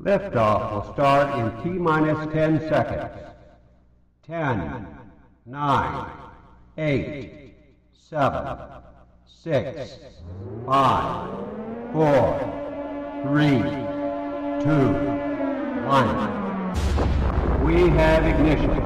Liftoff will start in T-minus 10 seconds. 10, 9, 8, 7, 6, 5, 4, 3, 2, 1. We have ignition.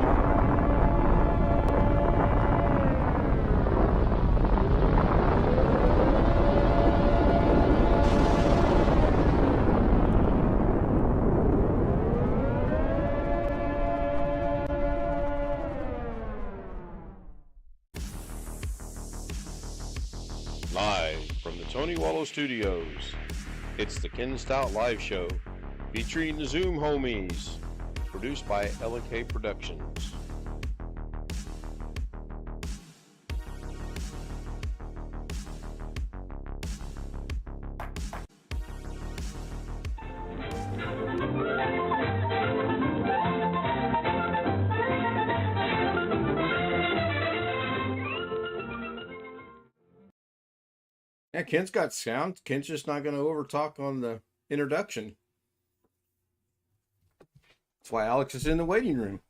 Live from the Tony Wallow Studios, it's the Ken Stout Live Show, featuring the Zoom homies, produced by LK Productions. Yeah, Ken's got sound. Ken's just not going to overtalk on the introduction. That's why Alex is in the waiting room.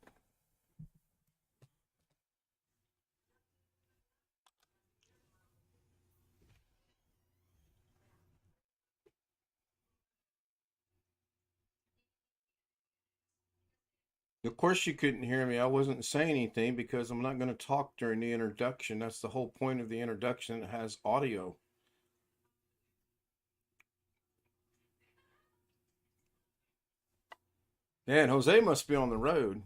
Of course you couldn't hear me. I wasn't saying anything because I'm not going to talk during the introduction. That's the whole point of the introduction. It has audio. Man, Jose must be on the road.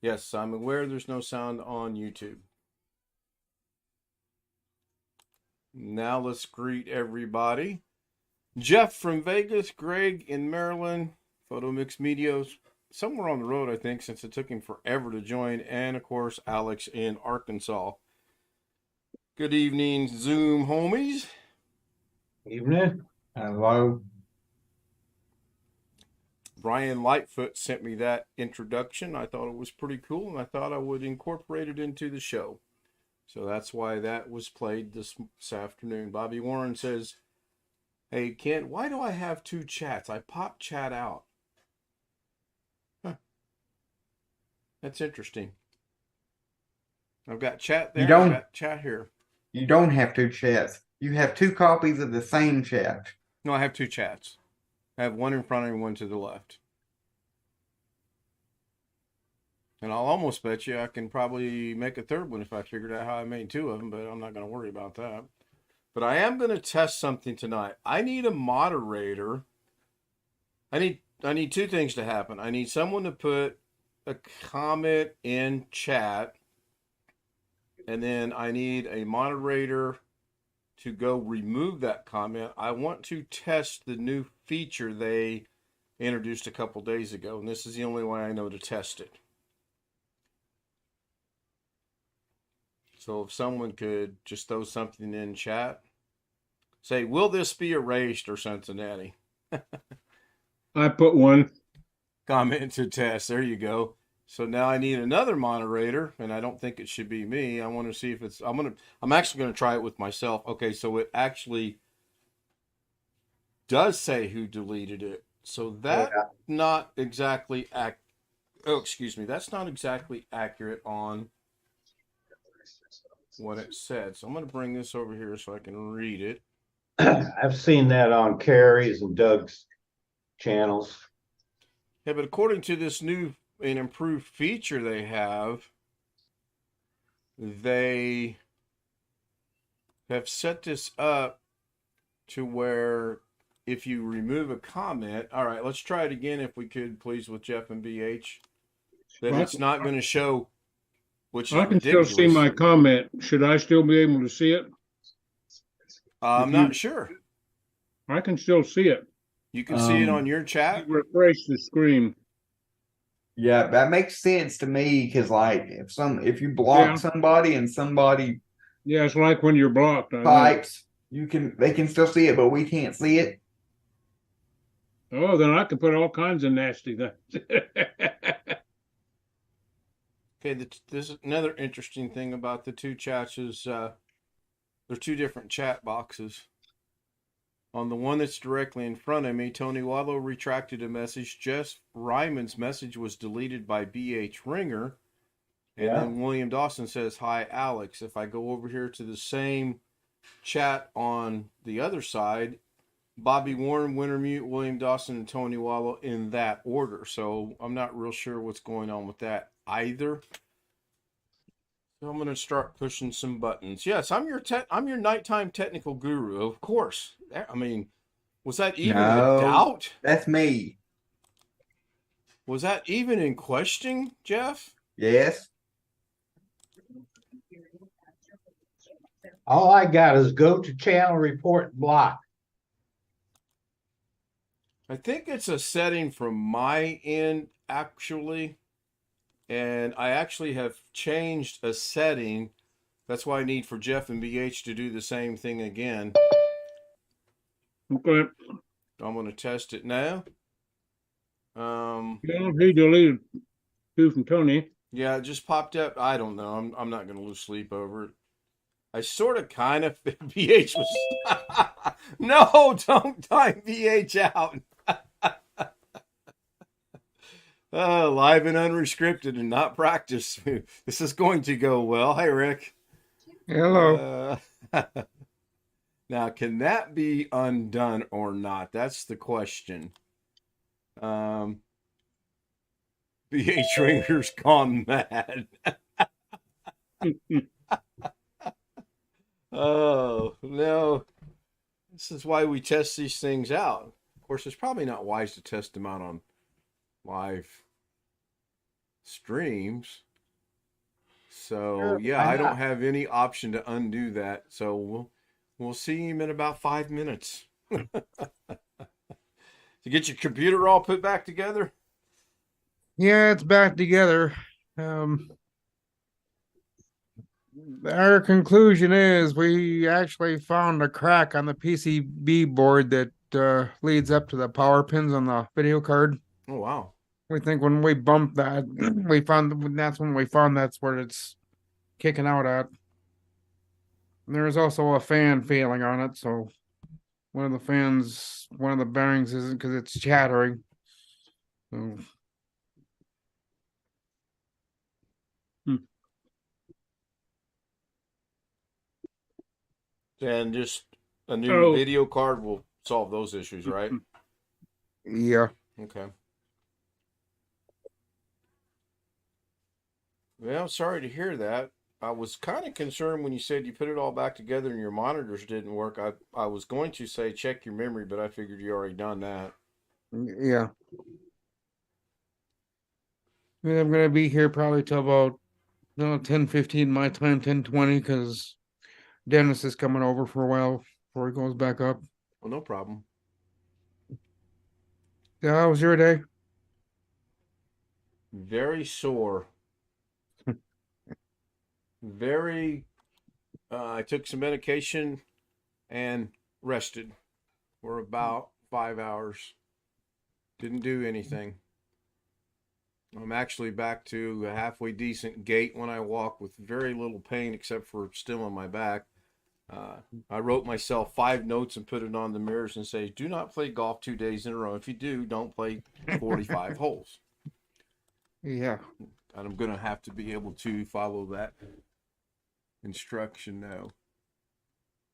Yes, I'm aware there's no sound on YouTube. Now let's greet everybody. Jeff from Vegas, Greg in Maryland, Photo Mix Media, somewhere on the road, I think, since it took him forever to join, and of course, Alex in Arkansas. Good evening, Zoom homies. Evening. Hello. Brian Lightfoot sent me that introduction. I thought it was pretty cool, and I thought I would incorporate it into the show. So that's why that was played this afternoon. Bobby Warren says, "Hey, Ken, why do I have two chats? I pop chat out." Huh. That's interesting. I've got chat there. I've got chat here. You don't have two chats. You have two copies of the same chat. No, I have two chats. I have one in front and one to the left. And I'll almost bet you I can probably make a third one if I figured out how I made two of them, but I'm not going to worry about that. But I am going to test something tonight. I need a moderator. I need two things to happen. I need someone to put a comment in chat, and then I need a moderator to go remove that comment. I want to test the new feature they introduced a couple days ago, and this is the only way I know to test it. So if someone could just throw something in chat, say, "Will this be erased?" or Cincinnati. I put one. Comment to test. There you go. So now I need another moderator, and I don't think it should be me. I want to see if it's. I'm actually going to try it with myself. Okay, so it actually does say who deleted it. So that's not exactly that's not exactly accurate on what it said. So I'm going to bring this over here so I can read it. I've seen that on Carrie's and Doug's channels. Yeah, but according to this new and improved feature they have set this up to where if you remove a comment, all right, let's try it again if we could, please, with Jeff and BH. Then it's not going to show, which is I can ridiculous. still see my comment. Should I still be able to see it? I'm not sure. I can still see it. You can see it on your chat. Refresh the screen. Yeah, that makes sense to me because, like, if you block somebody and somebody, yeah, it's like when you're blocked. Types, they can still see it, but we can't see it. Oh, then I can put all kinds of nasty things. Okay, this is another interesting thing about the two chats is they're two different chat boxes. On the one that's directly in front of me, Tony Wallow retracted a message. Jeff Ryman's message was deleted by BH Ringer. And Yeah. then William Dawson says, "Hi, Alex." If I go over here to the same chat on the other side, Bobby Warren, Wintermute, William Dawson, and Tony Wallow in that order. So I'm not real sure what's going on with that either. So I'm going to start pushing some buttons. Yes, I'm your nighttime technical guru, of course. I mean, was that even a No, doubt? that's me. Was that even in question, Jeff? Yes. All I got is go to channel report block. I think it's a setting from my end, actually. And I actually have changed a setting. That's why I need for Jeff and BH to do the same thing again. Okay. I'm going to test it now. Yeah, he deleted two from Tony. Yeah, it just popped up. I don't know. I'm not going to lose sleep over it. I sort of kind of BH was no, don't time BH out. Live and unrestricted and not practice. This is going to go well. Hi, Rick. Hello. Now, can that be undone or not? That's the question. BH Ringer's gone mad. Oh, no. This is why we test these things out. Of course, it's probably not wise to test them out on live streams. So, yeah, I don't have any option to undo that. So, we'll see him in about 5 minutes. To get your computer all put back together? Yeah, it's back together. Our conclusion is we actually found a crack on the PCB board that leads up to the power pins on the video card. Oh, wow. We think when we bumped that, that's where it's kicking out at. And there's also a fan failing on it, so one of the bearings isn't because it's chattering. So. And just a new video card will solve those issues, right? Yeah. Okay. Well, sorry to hear that. I was kind of concerned when you said you put it all back together and your monitors didn't work. I was going to say check your memory, but I figured you already done that. Yeah. I'm going to be here probably till about 10:15 my time, 10:20, because Dennis is coming over for a while before he goes back up. Well, no problem. Yeah, how was your day? Very sore. I took some medication and rested for about 5 hours. Didn't do anything. I'm actually back to a halfway decent gait when I walk with very little pain except for still in my back. I wrote myself 5 notes and put it on the mirrors and say, do not play golf 2 days in a row. If you do, don't play 45 holes. Yeah. And I'm going to have to be able to follow that instruction now.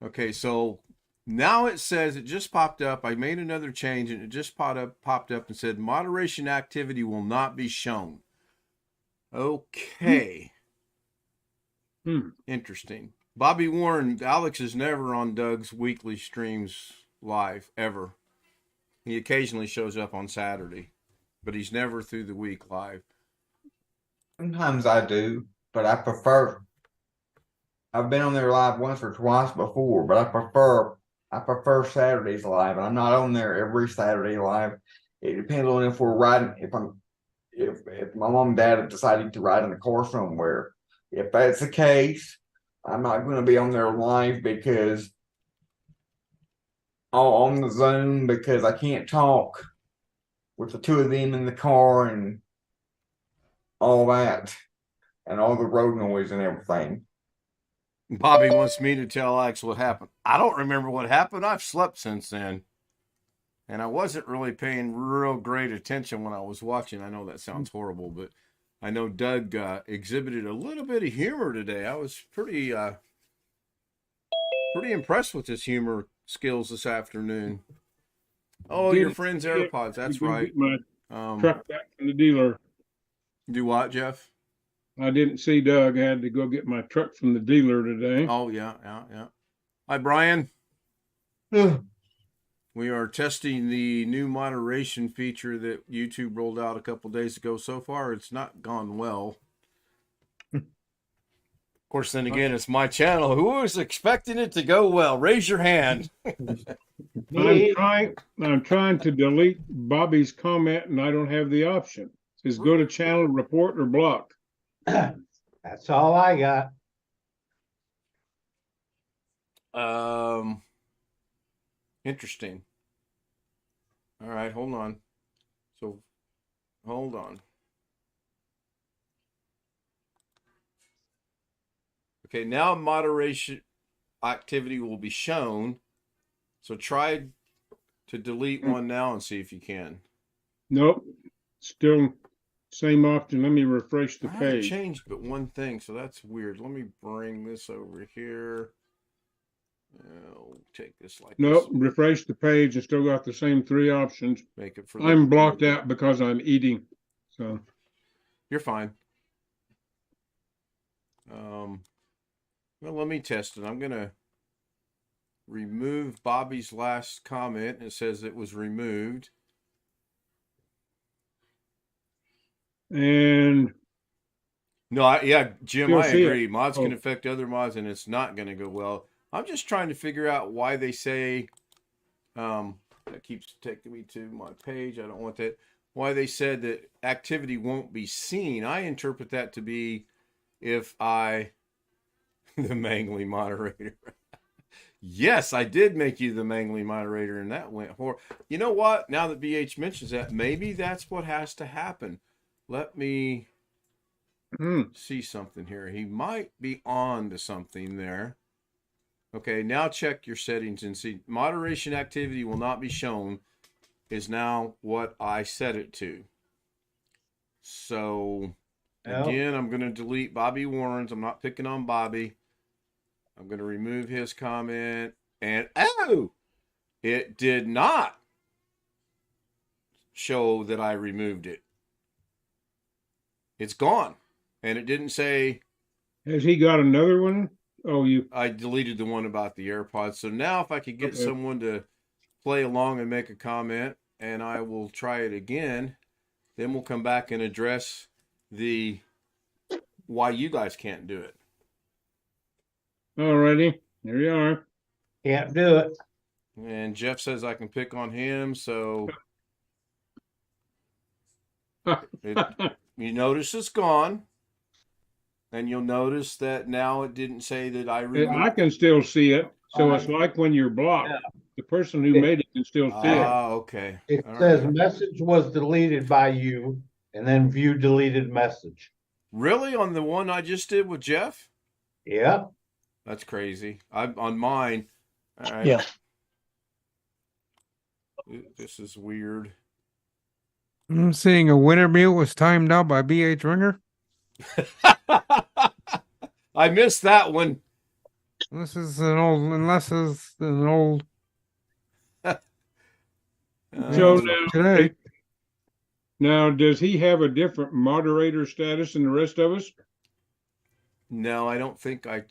Okay, so now it says it just popped up. I made another change and it just popped up and said moderation activity will not be shown. Okay. Interesting. Bobby Warren, Alex is never on Doug's weekly streams live, ever. He occasionally shows up on Saturday, but he's never through the week live. Sometimes I do, but I prefer. I've been on there live once or twice before, but I prefer Saturdays live, and I'm not on there every Saturday live. It depends on if we're riding. If my mom and dad have decided to ride in the car somewhere. If that's the case, I'm not going to be on there live because on the Zoom because I can't talk with the two of them in the car and all that and all the road noise and everything. Bobby wants me to tell Alex what happened. I don't remember what happened. I've slept since then. And I wasn't really paying real great attention when I was watching. I know that sounds horrible, but I know Doug exhibited a little bit of humor today. I was pretty impressed with his humor skills this afternoon. Oh, your friend's AirPods. That's right. Get my truck back from the dealer. Do what, Jeff? I didn't see Doug. I had to go get my truck from the dealer today. Oh, yeah. Hi, Brian. We are testing the new moderation feature that YouTube rolled out a couple days ago. So far, it's not gone well. Of course, then again, it's my channel. Who was expecting it to go well? Raise your hand. I'm trying to delete Bobby's comment, and I don't have the option. It says go to channel, report, or block. That's all I got. Interesting. All right, hold on. So, hold on. Okay, now moderation activity will be shown. So try to delete one now and see if you can. Nope. Still same option. Let me refresh the I haven't page. changed but one thing, so that's weird. Let me bring this over here. I'll take this like Nope. this. Refresh the page and still got the same three options. Make it for I'm blocked out because I'm eating. So you're fine. Well, let me test it. I'm gonna remove Bobby's last comment. It says it was removed. and No, yeah, Jim, Still I see it. agree. Mods can Oh. affect other mods, and it's not going to go well. I'm just trying to figure out why they say, that keeps taking me to my page. I don't want that. Why they said that activity won't be seen. I interpret that to be if the mangly moderator. Yes, I did make you the mangly moderator, and that went horrible. You know what? Now that BH mentions that, maybe that's what has to happen. Let me see something here. He might be on to something there. Okay, now check your settings and see. Moderation activity will not be shown is now what I set it to. So, again, I'm going to delete Bobby Warren's. I'm not picking on Bobby. I'm going to remove his comment. And, oh, it did not show that I removed it. It's gone. And it didn't say... has he got another one? Oh, I deleted the one about the AirPods. So now if I could get someone to play along and make a comment, and I will try it again, then we'll come back and address the why you guys can't do it. alrighty. There you are. Can't do it. And Jeff says I can pick on him, so you notice it's gone. And you'll notice that now it didn't say that I removed. I can still see it. So it's like when you're blocked. The person who made it can still see it. Ah, okay. It All says right. message was deleted by you, and then view deleted message. Really? On the one I just did with Jeff? Yeah. That's crazy. I'm on mine. All right. Yeah. This is weird. I'm seeing a winter meal was timed out by BH Ringer. I missed that one. This is an old, unless it's an old So today. now, does he have a different moderator status than the rest of us? No, I think I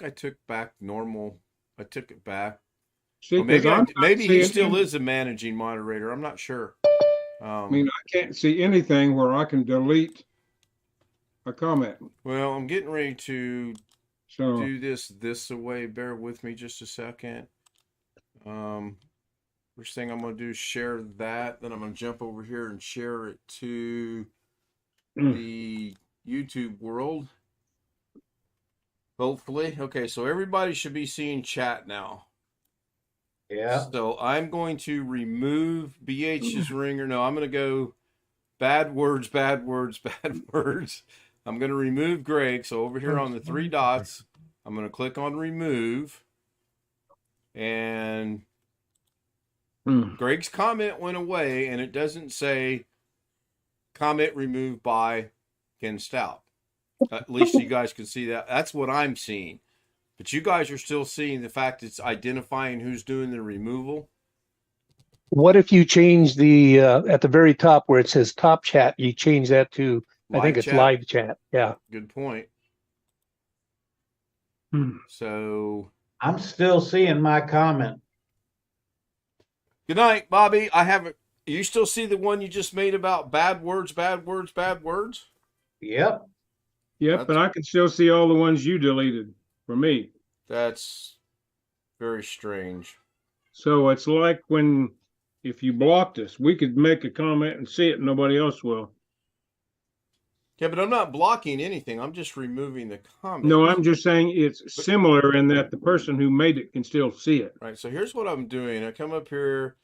took back normal. I took it back. See, Well, maybe 'cause I'm not maybe he seeing still any- is a managing moderator. I'm not sure. I mean, I can't see anything where I can delete a comment. Well, I'm getting ready to So do this away. Bear with me just a second. First thing I'm going to do is share that. Then I'm going to jump over here and share it to the YouTube world. Hopefully. Okay, so everybody should be seeing chat now. Yeah. So I'm going to remove BH's ringer. No, I'm going to go bad words, bad words, bad words. I'm going to remove Greg. So over here on the three dots, I'm going to click on remove. And Greg's comment went away, and it doesn't say comment removed by Ken Stout. At least you guys can see that. That's what I'm seeing. But you guys are still seeing the fact it's identifying who's doing the removal. What if you change the at the very top where it says top chat, you change that to I think it's live chat. Yeah. Good point. Hmm. So I'm still seeing my comment. good night, Bobby. I haven't. You still see the one you just made about bad words, bad words, bad words? Yep. Yep, and I can still see all the ones you deleted for me. That's very strange. So it's like if you blocked us, we could make a comment and see it, and nobody else will. Yeah, but I'm not blocking anything. I'm just removing the comment. No, I'm just saying it's similar in that the person who made it can still see it. Right. So here's what I'm doing. I come up here.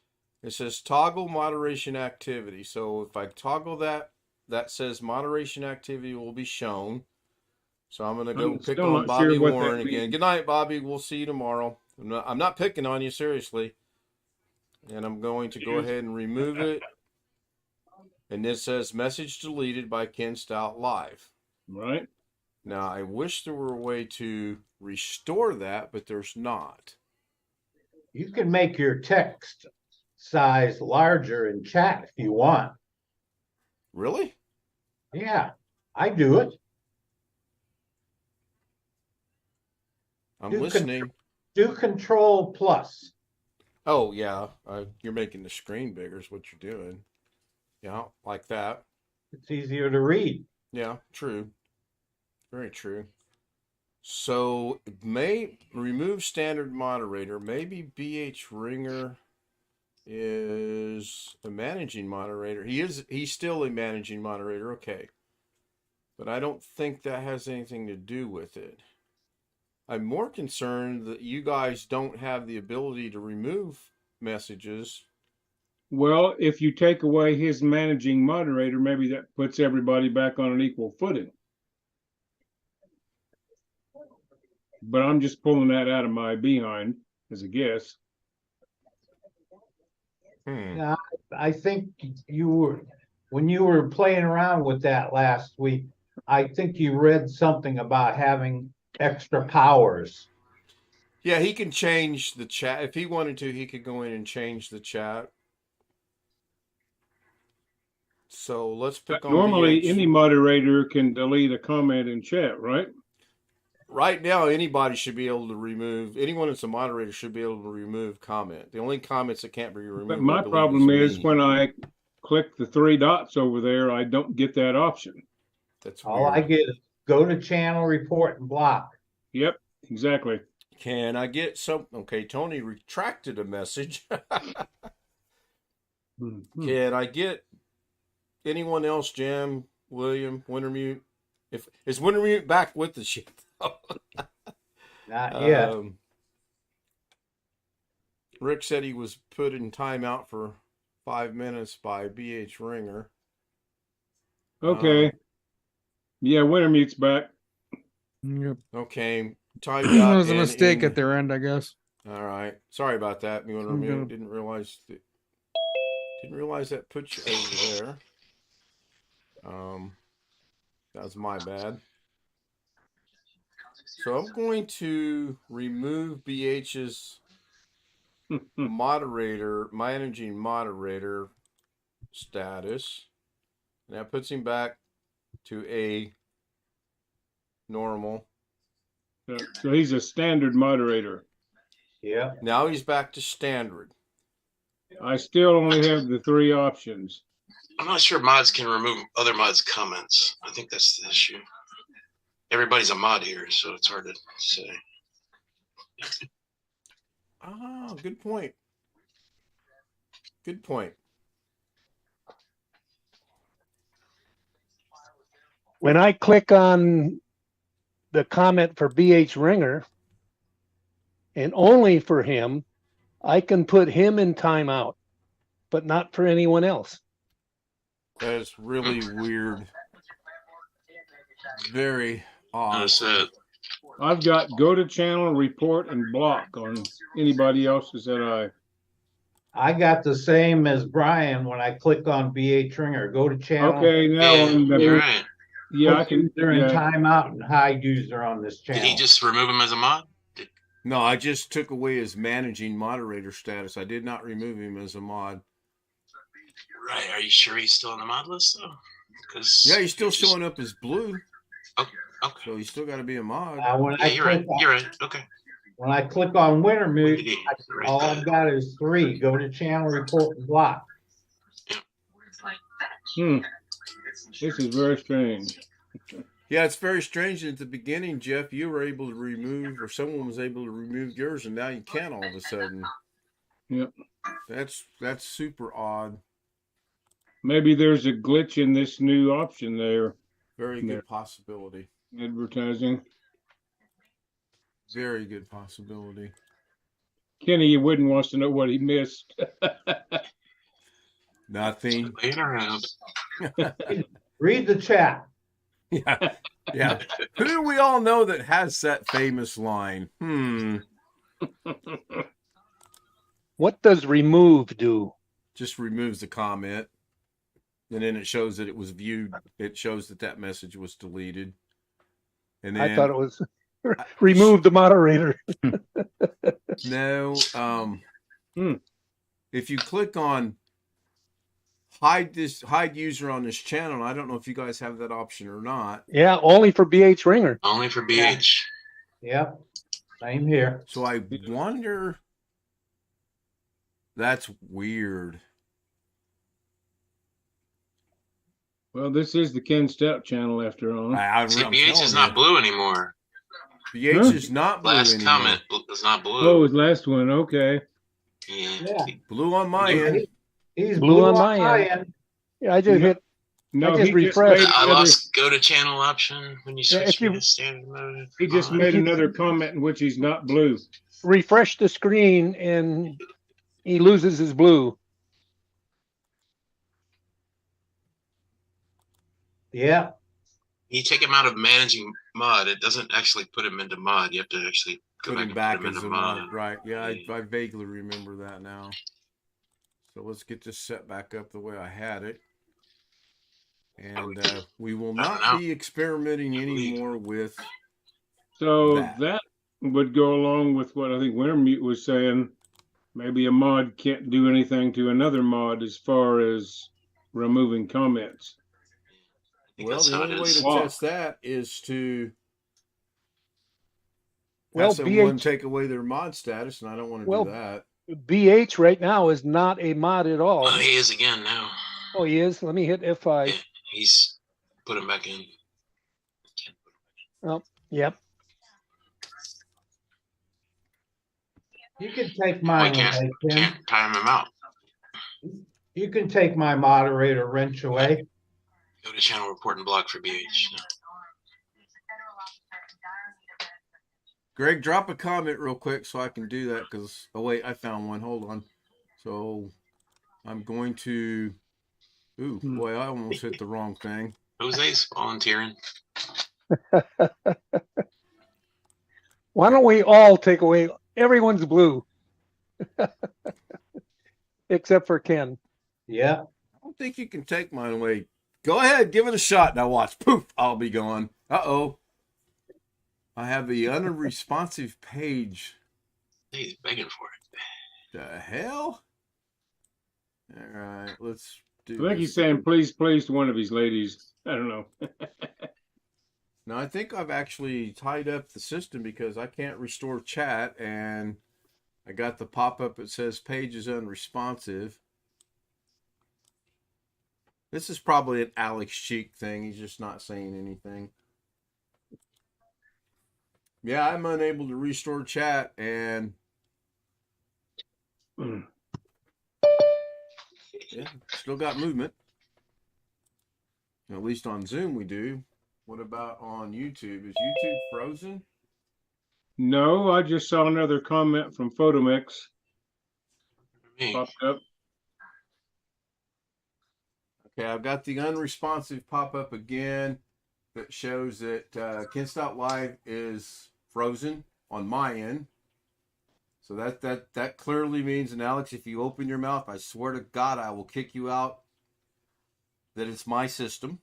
It says toggle moderation activity. So if I toggle that, that says moderation activity will be shown. So I'm going to go pick on Bobby Warren again. Good night, Bobby. We'll see you tomorrow. I'm not picking on you, seriously. And I'm going to go ahead and remove it. And it says message deleted by Ken Stout Live. Right. Now, I wish there were a way to restore that, but there's not. You can make your text size larger in chat if you want. Really? Yeah, I do it. I'm listening. Do Control Plus. Oh, yeah. You're making the screen bigger is what you're doing. Yeah, like that. It's easier to read. Yeah, true. Very true. So, may remove standard moderator. Maybe BH Ringer is a managing moderator. He's still a managing moderator. Okay. But I don't think that has anything to do with it. I'm more concerned that you guys don't have the ability to remove messages. Well, if you take away his managing moderator, maybe that puts everybody back on an equal footing. But I'm just pulling that out of my behind as a guess. Yeah, I think when you were playing around with that last week, I think you read something about having extra powers. Yeah, he can change the chat. If he wanted to, he could go in and change the chat. So let's pick on Normally, BH. any moderator can delete a comment in chat, right? Right now, anybody should be able to remove. Anyone that's a moderator should be able to remove comment. The only comments that can't be removed. But my problem is when I click the three dots over there, I don't get that option. That's all weird. I get is go to channel report and block. Yep, exactly. Can I get some? Okay, Tony retracted a message. Can I get anyone else? Jim, William, Wintermute. Is Wintermute back with the ship? Not yet. Rick said he was put in timeout for 5 minutes by BH Ringer. Okay. Yeah, Wintermute's back. Yep. Okay. That was a mistake at their end, I guess. All right. Sorry about that. Wintermute. Didn't realize that put you over there. That was my bad. So I'm going to remove BH's managing moderator status. And that puts him back to a normal. So he's a standard moderator. Yeah. Now he's back to standard. I still only have the three options. I'm not sure mods can remove other mods' comments. I think that's the issue. Everybody's a mod here, so it's hard to say. Ah, good point. Good point. When I click on the comment for BH Ringer, and only for him, I can put him in timeout, but not for anyone else. That is really weird. Very odd. I've got go to channel, report, and block on anybody else's that I got the same as Brian when I click on BH Ringer, go to channel. Okay, now Yeah, on you're the, right. yeah, I Put can, user in yeah, timeout and hide user on this Did he channel. just remove him as a mod? No, I just took away his managing moderator status. I did not remove him as a mod. Right. Are you sure he's still on the mod list though? Because Yeah, he's still showing up as blue, Okay. so he's still got to be a mod. When Yeah, I you're right. click, You're right. Okay. when I click on winter When mute, did he write all that? I've got is 3, go to channel, report, and block. this is very strange. Yeah, it's very strange. At the beginning, Jeff, you were able to remove, or someone was able to remove yours, and now you can't all of a sudden. Yep. That's super odd. Maybe there's a glitch in this new option there, Very good possibility. advertising. Very good possibility. Kenny Wooden wants to know what he missed. Nothing. Playing around. Read the chat. Yeah. Yeah. Who do we all know that has that famous line? What does remove do? Just removes the comment. And then it shows that it was viewed. It shows that that message was deleted. And then I thought it was remove the moderator. no. If you click on hide user on this channel, I don't know if you guys have that option or not. Yeah, only for BH Ringer. Only for BH. Yep. Same here. So I wonder. That's weird. Well, this is the Ken Stout channel after all. See, BH is not blue anymore. BH is not blue Last anymore. comment is not blue. Oh, his last one. Okay. Yeah. Blue on my end. He's Blue on my end. Yeah, I just hit. No, I just he refreshed. made I another, lost go to channel option when you Yeah, switch if you- to standard mode. he just made another comment in which he's not blue. Refresh the screen and he loses his blue. Yeah. You take him out of managing mod, it doesn't actually put him into mod. You have to actually go Put him back back and put him as into a mod. mod. Right. Yeah, I vaguely remember that now. So let's get this set back up the way I had it. And we will not be experimenting anymore with So that would go along with what I think Wintermute was saying. Maybe a mod can't do anything to another mod as far as removing comments. Well, the only way to test that is to Well, have someone BH take away their mod status, and I don't want to Well, do that. BH right now is not a mod at all. Oh, he is again now. Oh, he is. Let me hit F5. Yeah, he's put him back in. Oh, yep. You can take We mine can't away, Tim. can't time him out. You can take my moderator wrench away. Go to channel report and block for BH. No. Greg, drop a comment real quick so I can do that because, oh, wait, I found one. Hold on. So I'm going to, ooh, boy, I almost hit the wrong thing. Jose's volunteering. Why don't we all take away everyone's blue? Except for Ken. Yeah. I don't think you can take mine away. Go ahead, give it a shot. Now watch. Poof, I'll be gone. Uh-oh. I have the unresponsive page. He's begging for it. The hell? All right, let's do I think this. he's saying please to one of his ladies. I don't know. Now, I think I've actually tied up the system because I can't restore chat, and I got the pop-up that says page is unresponsive. This is probably an Alex Cheek thing. He's just not saying anything. Yeah, I'm unable to restore chat, and yeah, still got movement. At least on Zoom we do. What about on YouTube? Is YouTube frozen? No, I just saw another comment from Photomix Me. popped up. Okay, I've got the unresponsive pop up again that shows that Ken Stout Live is frozen on my end. So that clearly means, and Alex, if you open your mouth, I swear to God, I will kick you out, that it's my system.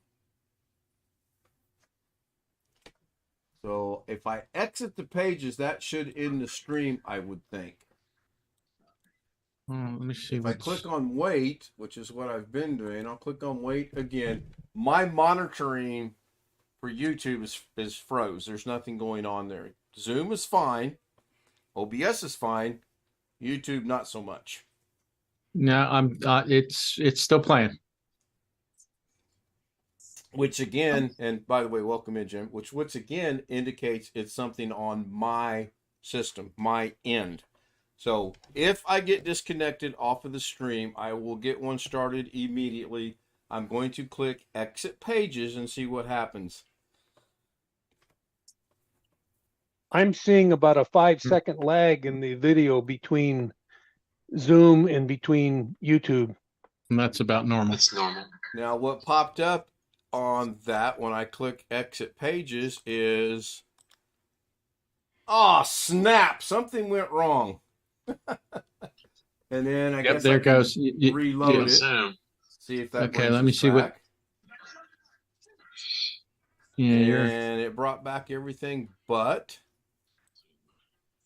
So if I exit the pages, that should end the stream, I would think. Let me see. If I click on wait, which is what I've been doing, I'll click on wait again. My monitoring for YouTube is froze. There's nothing going on there. Zoom is fine. OBS is fine. YouTube, not so much. No, it's still playing. Which again, and by the way, welcome in, Jim. Which once again indicates it's something on my system, my end. So if I get disconnected off of the stream, I will get one started immediately. I'm going to click exit pages and see what happens. I'm seeing about a 5-second lag in the video between Zoom and between YouTube. And that's about normal. That's normal. Now, what popped up on that when I click exit pages is, oh, snap, something went wrong. And then I guess there I it goes. reload it. Zoom. See if that Okay, brings let me us see what. back. Yeah, And it brought back everything but.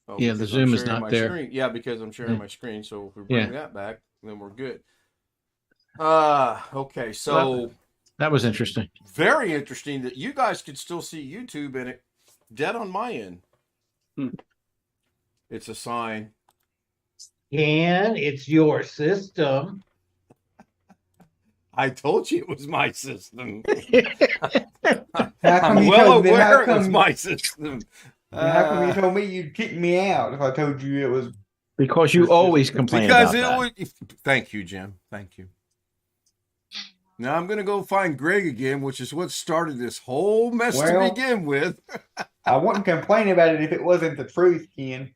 Oh, Yeah, the because Zoom I'm is sharing not my there. screen. Yeah, because I'm sharing Yeah. my screen. So if we bring Yeah. that back, then we're good. Okay, so that was interesting. very interesting that you guys could still see YouTube and it dead on my end. It's a sign. And it's your system. I told you it was my system. How come I'm you well told me? aware How it was come, my system. how come you told me you'd kick me out if I told you it was? Because you always complain Because about it that. would. Thank you, Jim. Thank you. Now I'm gonna go find Greg again, which is what started this whole mess to Well- begin with. I wouldn't complain about it if it wasn't the truth, Ken.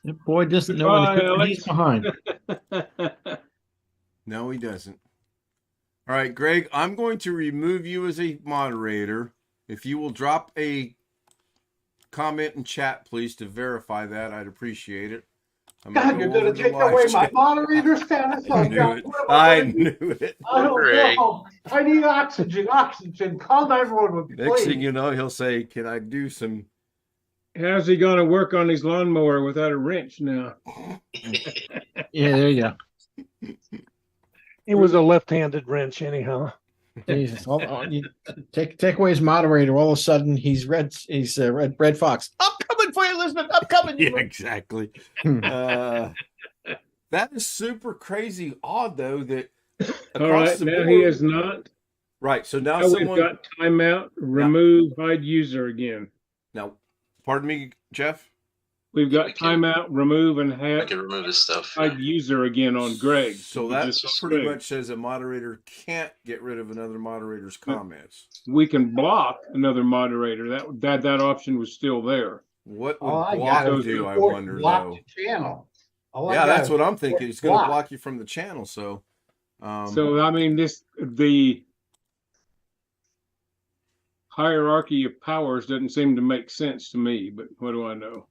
That boy doesn't know when to put he's behind. No, he doesn't. All right, Greg, I'm going to remove you as a moderator. If you will drop a comment in chat, please, to verify that, I'd appreciate it. I'm God, you're go gonna over to take live away my chat. moderator status? I knew it. I knew it. I don't Greg. know. I need oxygen. Oxygen. Call 911, Next thing please. you know, he'll say, "Can I do some?" How's he gonna work on his lawnmower without a wrench now? Yeah, there you go. It was a left-handed wrench anyhow. Jesus. You take away his moderator. All of a sudden, he's red fox. I'm coming for you, Elizabeth. I'm coming. Yeah, exactly. That is super crazy odd, though, that All right, now he is not. Right, so now Now someone... we've got timeout, remove, hide user again. Now, pardon me, Jeff? We've got timeout, remove, and I can remove his stuff. hide user again on Greg. So We that just pretty Greg. much says a moderator can't get rid of another moderator's comments. We can block another moderator. That option was still there. What would All I block got is do, I report wonder, block though? the channel. All I Yeah, got that's is what I'm thinking. It's going to block. block you from the channel, so... So I mean, the hierarchy of powers doesn't seem to make sense to me. But what do I know?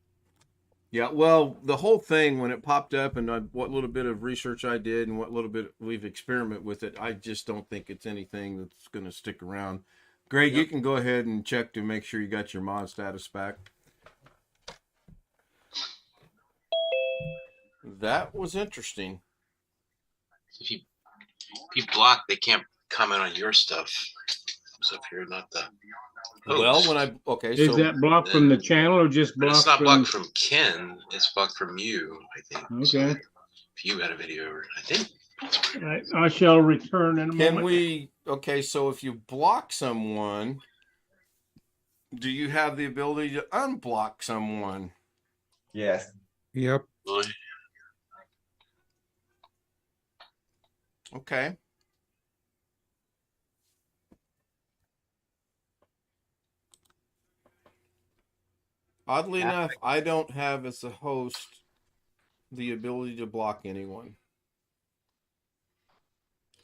Yeah, well, the whole thing, when it popped up and what little bit of research I did and what little bit we've experimented with it, I just don't think it's anything that's going to stick around. Greg, you can go ahead and check to make sure you got your mod status back. That was interesting. If you block, they can't comment on your stuff. So if you're not the host. Well, when I... Okay, Is so... that blocked from the channel or just But blocked it's not from? blocked from Ken. It's blocked from you, I think. So Okay. if you had a video, I think. I shall return in a Can moment. we... Okay, so if you block someone, do you have the ability to unblock someone? Yes. Yep. Really? Okay. Oddly enough, I don't have as a host the ability to block anyone.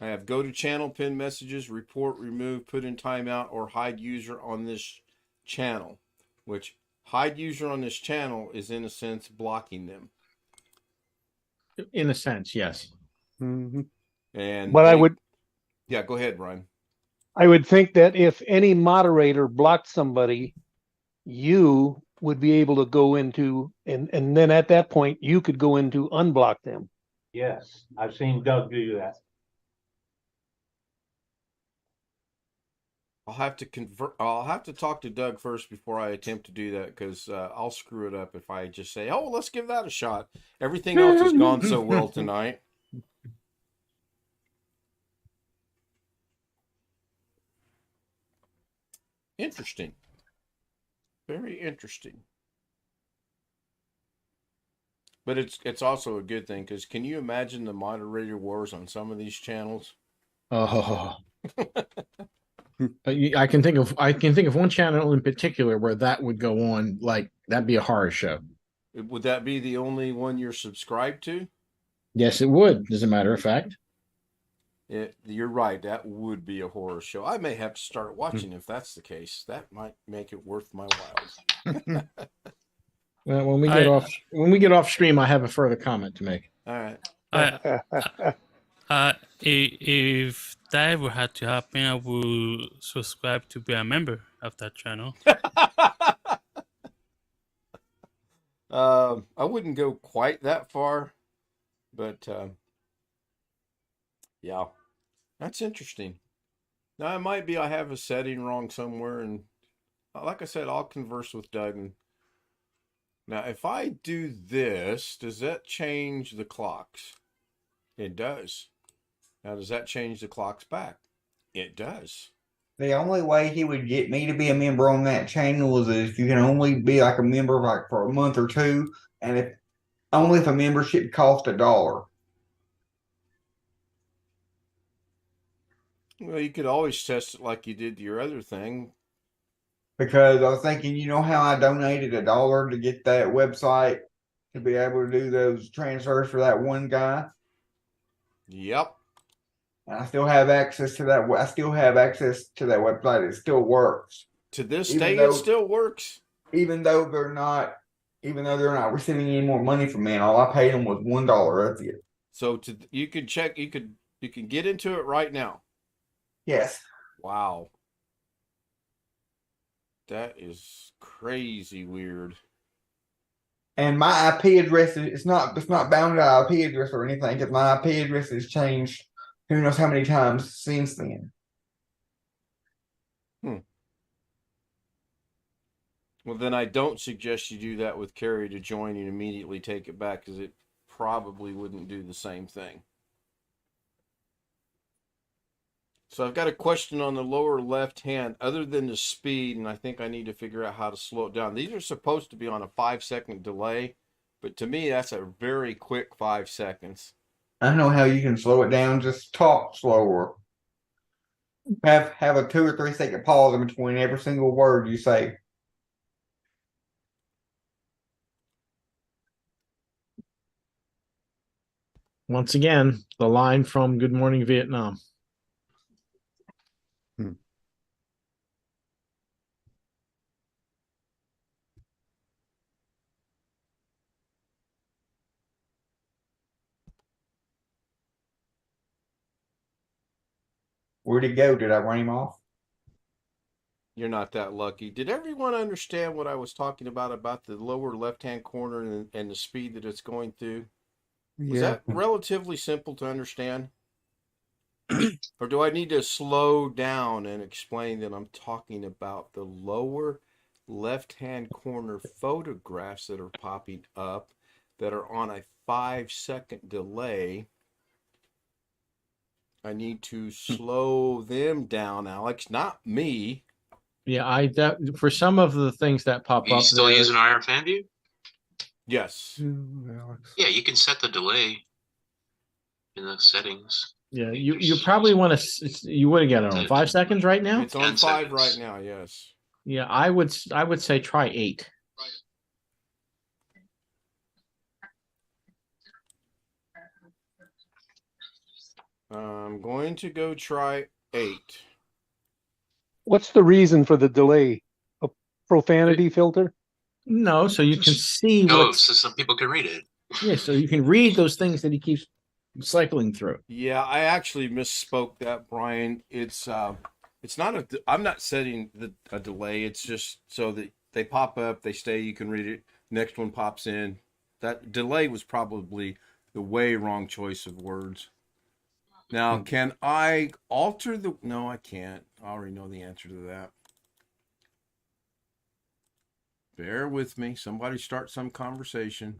I have go to channel, pin messages, report, remove, put in timeout, or hide user on this channel, which hide user on this channel is in a sense blocking them. In a sense, yes. Mhm. And But yeah, go ahead, Ryan. I would think that if any moderator blocked somebody, you would be able to go into, and then at that point, you could go into unblock them. Yes, I've seen Doug do that. I'll have to talk to Doug first before I attempt to do that, because I'll screw it up if I just say, "Oh, let's give that a shot." Everything else has gone so well tonight. Interesting. Very interesting. But it's also a good thing, because can you imagine the moderator wars on some of these channels? Oh. I can think of one channel in particular where that would go on. Like, that'd be a horror show. Would that be the only one you're subscribed to? Yes, it would, as a matter of fact. You're right. That would be a horror show. I may have to start watching if that's the case. That might make it worth my while. Well, when we get off stream, I have a further comment to make. All right. If that ever had to happen, I would subscribe to be a member of that channel. I wouldn't go quite that far, but yeah, that's interesting. Now, it might be I have a setting wrong somewhere, and like I said, I'll converse with Doug. Now, if I do this, does that change the clocks? It does. Now, does that change the clocks back? It does. The only way he would get me to be a member on that channel is if you can only be like a member like for a month or two, and if a membership costs $1. Well, you could always test it like you did your other thing. Because I was thinking, you know how I donated $1 to get that website to be able to do those transfers for that one guy? Yep. And I still have access to that. I still have access to that website. It still works. To this day, it still works. Even though they're not receiving any more money from me, and all I paid them was $1. That's it. So you can check. You can get into it right now. Yes. Wow. That is crazy weird. And my IP address it's not bound to IP address or anything, because my IP address has changed who knows how many times since then. Well, then I don't suggest you do that with Carrie to join and immediately take it back, because it probably wouldn't do the same thing. So I've got a question on the lower left hand. Other than the speed, and I think I need to figure out how to slow it down. These are supposed to be on a 5-second delay, but to me that's a very quick 5 seconds. I know how you can slow it down. Just talk slower. Have a 2 or 3 second pause in between every single word you say. Once again, the line from Good Morning Vietnam. Where'd he go? Did I run him off? You're not that lucky. Did everyone understand what I was talking about the lower left-hand corner and the speed that it's going through? Was that relatively simple to understand? Or do I need to slow down and explain that I'm talking about the lower left-hand corner photographs that are popping up that are on a 5-second delay? I need to slow them down, Alex, not me. Yeah, for some of the things that pop Are up. you still using IR fan view? Yes. Yeah, you can set the delay in the settings. Yeah, you probably want to. You would get it on 5 seconds right now. It's on 5 right now. Yes. Yeah, I would say try 8. I'm going to go try 8. What's the reason for the delay? profanity filter? No, so you can see No, what's so some people can read it. yeah, so you can read those things that he keeps cycling through. Yeah, I actually misspoke that, Brian. It's not I'm not setting a delay. It's just so that they pop up, they stay, you can read it. Next one pops in. That delay was probably the way wrong choice of words. Now, can I alter the? No, I can't. I already know the answer to that. Bear with me. Somebody start some conversation.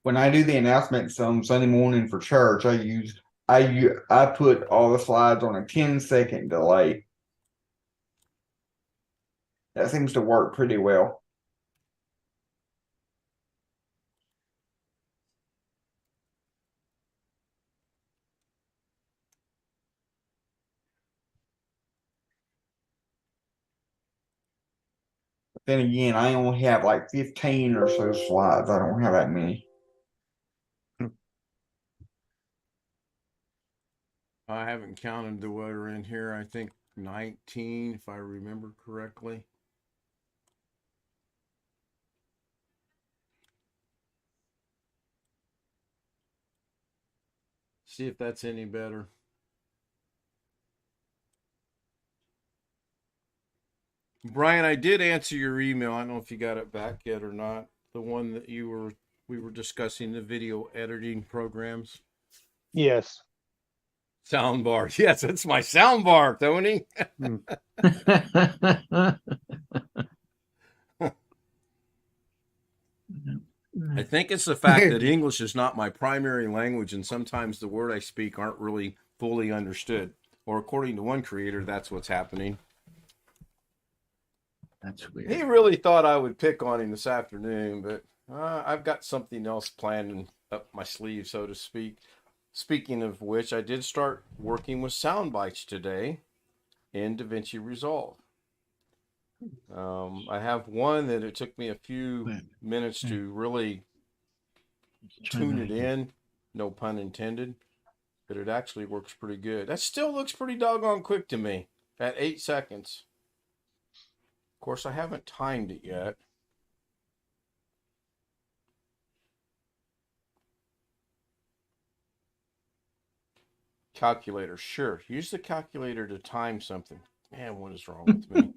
When I do the announcements on Sunday morning for church, I put all the slides on a 10-second delay. That seems to work pretty well. But then again, I only have like 15 or so slides. I don't have that many. I haven't counted the what are in here. I think 19, if I remember correctly. See if that's any better. Brian, I did answer your email. I don't know if you got it back yet or not. The one that we were discussing the video editing programs. Yes. Soundbar. Yes, it's my soundbar, Tony. I think it's the fact that English is not my primary language, and sometimes the word I speak aren't really fully understood. Or according to one creator, that's what's happening. That's weird. He really thought I would pick on him this afternoon, but I've got something else planned up my sleeve, so to speak. Speaking of which, I did start working with sound bites today in DaVinci Resolve. I have one that it took me a few minutes to really tune it in, no pun intended, but it actually works pretty good. That still looks pretty doggone quick to me at 8 seconds. Of course, I haven't timed it yet. Calculator, sure. Use the calculator to time something. Man, what is wrong with me?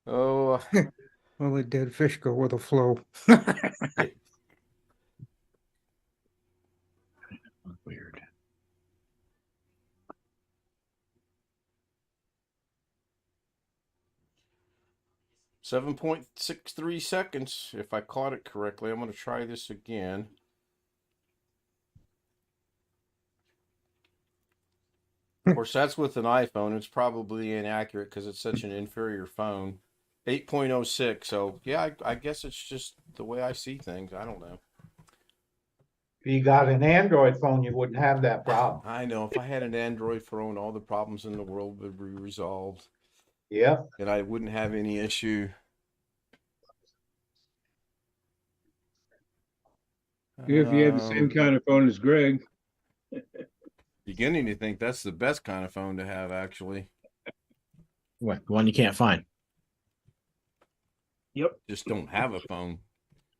Oh, Only dead fish go with the flow. Weird. .63 seconds, if I caught it correctly. I'm going to try this again. Of course, that's with an iPhone. It's probably inaccurate because it's such an inferior phone. 8.06. So, yeah, I guess it's just the way I see things. I don't know. If you got an Android phone, you wouldn't have that problem. I know. If I had an Android phone, all the problems in the world would be resolved. Yeah. And I wouldn't have any issue. If you had the same kind of phone as Greg. Beginning to think that's the best kind of phone to have, actually. What? The one you can't find? Yep. Just don't have a phone.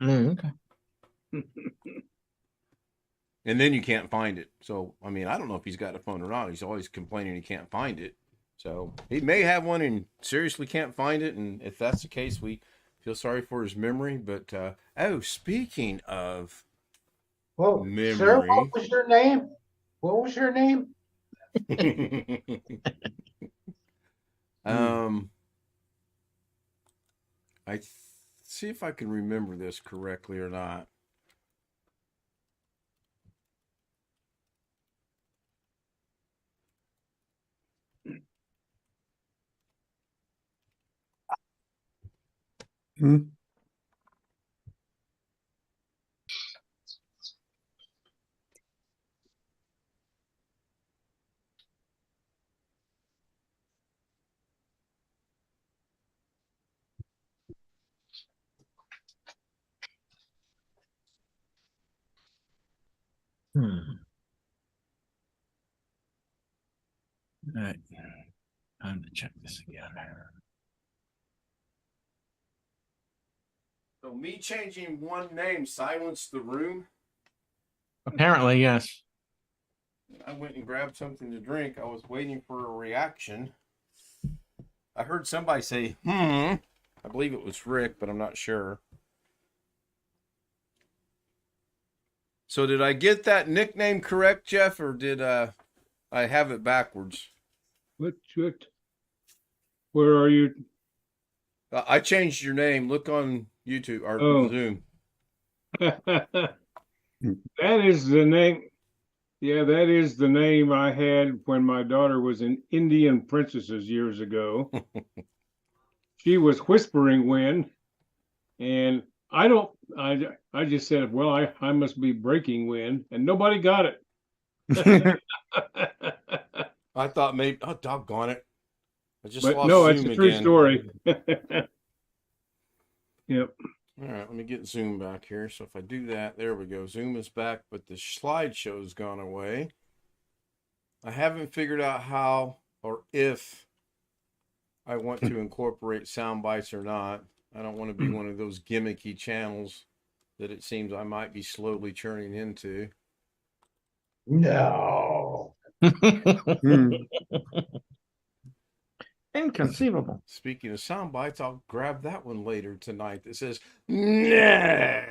Okay. And then you can't find it. So, I mean, I don't know if he's got a phone or not. He's always complaining he can't find it. So, he may have one and seriously can't find it. And if that's the case, we feel sorry for his memory. But, speaking of memory. Sir, what was your name? What was your name? See if I can remember this correctly or not. All right. Time to check this again. So me changing one name silenced the room. Apparently, yes. I went and grabbed something to drink. I was waiting for a reaction. I heard somebody say, I believe it was Rick, but I'm not sure. So did I get that nickname correct, Jeff, or did I have it backwards? What? Where are you? I changed your name. Look on YouTube or Zoom. That is the name. Yeah, that is the name I had when my daughter was in Indian Princesses years ago. She was Whispering Wind, and I just said, well, I must be Breaking Wind, and nobody got it. I thought maybe, oh, doggone it. I just But lost no, Zoom it's a true again. story. Yep. All right, let me get Zoom back here. So if I do that, there we go. Zoom is back, but the slideshow's gone away. I haven't figured out how or if I want to incorporate sound bites or not. I don't want to be one of those gimmicky channels that it seems I might be slowly churning into. No. Inconceivable. Speaking of sound bites, I'll grab that one later tonight that says, nah.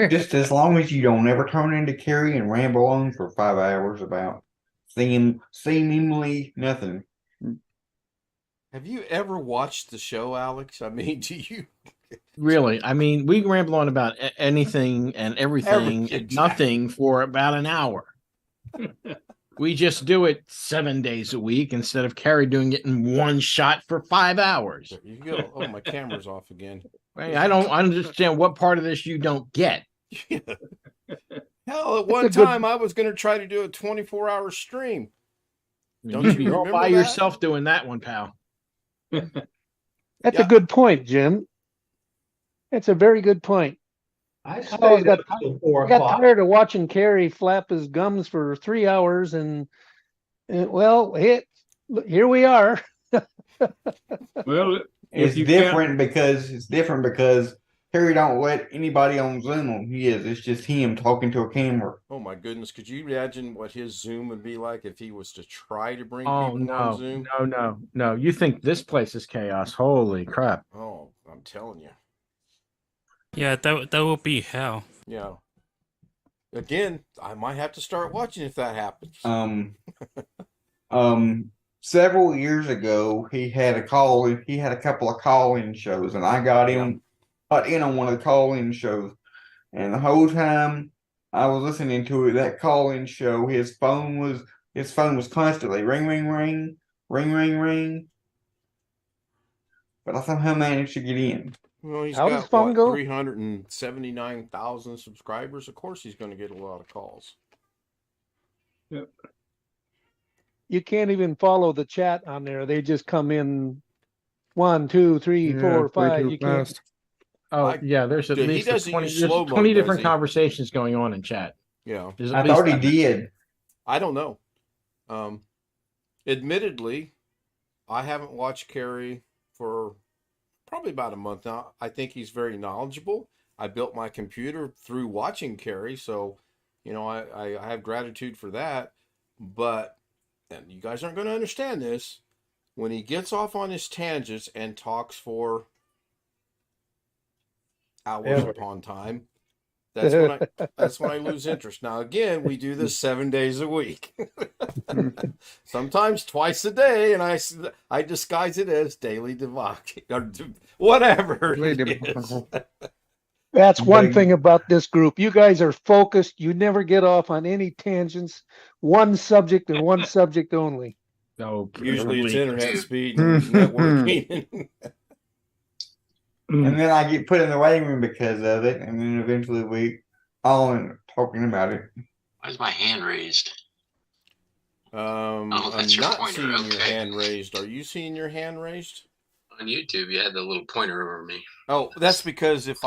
Just as long as you don't ever turn into Carrie and ramble on for 5 hours about seemingly nothing. Have you ever watched the show, Alex? I mean, do you? Really? I mean, we can ramble on about anything and everything and nothing for about an hour. We just do it 7 days a week instead of Carrie doing it in one shot for 5 hours. There you go. Oh, my camera's off again. I don't understand what part of this you don't get. Yeah. Hell, at one time I was going to try to do a 24-hour stream. Don't you You're all remember by that? yourself doing that one, pal. That's a good point, Jim. That's a very good point. I I stayed got, up till 4 I got o'clock. tired of watching Carrie flap his gums for 3 hours, and well, here we are. Well, It's different because Harry don't let anybody on Zoom on his. It's just him talking to a camera. Oh my goodness! Could you imagine what his Zoom would be like if he was to try to bring Oh, people on Zoom? no. You think this place is chaos. Holy crap. Oh, I'm telling you. Yeah, that will be hell. Yeah. Again, I might have to start watching if that happens. Several years ago, he had a couple of call-in shows, and I got in on one of the call-in shows, and the whole time I was listening to it, that call-in show, his phone was constantly ring, ring, ring, ring, ring, ring. But I somehow managed to get in. Well, he's How got does phone go? 379,000 subscribers. Of course, he's going to get a lot of calls. Yep. You can't even follow the chat on there. They just come in 1, 2, 3, 4, 5. You can't. Oh, there's at least 20 different conversations going on in chat. Yeah. I thought he did. I don't know. Admittedly, I haven't watched Carrie for probably about a month now. I think he's very knowledgeable. I built my computer through watching Carrie, so I have gratitude for that. But, and you guys aren't going to understand this, when he gets off on his tangents and talks for hours upon time, that's when I lose interest. Now again, we do this 7 days a week, sometimes twice a day, and I disguise it as daily debauch or whatever. That's one thing about this group. You guys are focused. You never get off on any tangents. One subject and one subject only. Oh, usually it's internet speed and networking. And then I get put in the waiting room because of it, and then eventually we all end up talking about it. Why is my hand raised? I'm not seeing your hand raised. Are you seeing your hand raised? On YouTube, you had the little pointer over me. Oh, that's because it's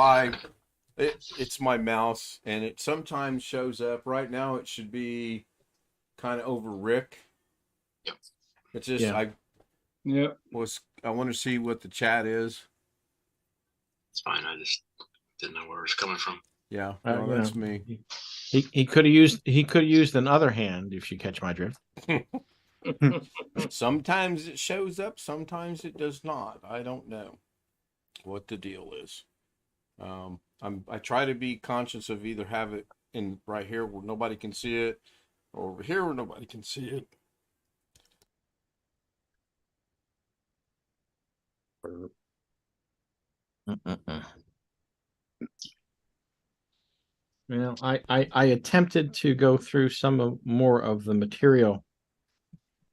my mouse, and it sometimes shows up. Right now, it should be kind of over Rick. Yep. It's just Yeah. I want to see what the chat is. It's fine. I just didn't know where it was coming from. Yeah, You that's know, me. He could have used another hand, if you catch my drift. Sometimes it shows up, sometimes it does not. I don't know what the deal is. I try to be conscious of either have it in right here where nobody can see it, or over here where nobody can see it. Well, I attempted to go through more of the material